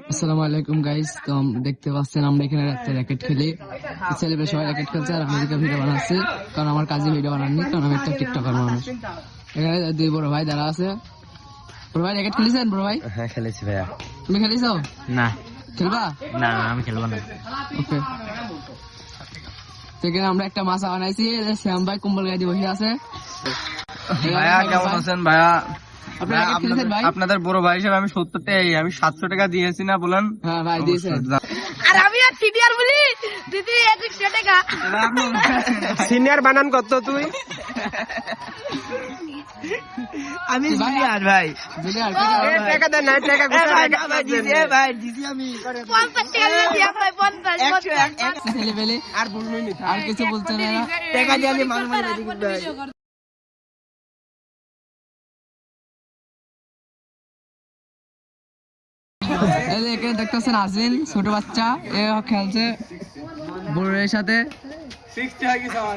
আসসালামু আলাইকুম গাইস। তো দেখতে পাচ্ছেন আমরা এখানে রাতে র্যাকেট খেলি, ছেলেরা সবাই র্যাকেট খেলছে আর আমি এদিকে ভিডিও বানাচ্ছি, কারণ আমার কাজে ভিডিও বানাননি, কারণ আমি একটা টিকটকার মানুষ। এখানে দুই বড় ভাই দাঁড়া আছে। বড় ভাই র্যাকেট খেলেছেন? বড় ভাই হ্যাঁ খেলেছি ভাইয়া। তুমি খেলেছো? না খেলবা না আমি খেলবো না। ওকে, সেখানে আমরা একটা মাছা বানাইছি। শ্যাম ভাই কুম্বল গায়ে দিয়ে বসে আছে। ভাইয়া কেমন আছেন ভাইয়া? আপনি র্যাকেট খেলেছেন ভাই? আপনাদের বড় ভাই হিসেবে আমি 70 টাকা, আমি 700 টাকা দিয়েছি না বলেন? হ্যাঁ ভাই দিয়েছেন। আর আমি আর সিনিয়র বলি দিদি 100 টাকা। সিনিয়র বানান কত তুই? আমি সিনিয়র ভাই। জুনিয়র টাকা দেন না, টাকা কোথায়? ভাই দিছি ভাই, দিছি আমি 50 টাকা দিয়ে দিয়া ভাই 50 ছেলে পেলে আর বলবই না। আর কিছু বলছে না। টাকা দিয়ে আমি মানুষ মারি দিই ভাই। এই যে এখানে দেখতেছেন আজমিন, ছোট বাচ্চা, এ খেলছে বড়ের সাথে। 60 টাকা কি সামান?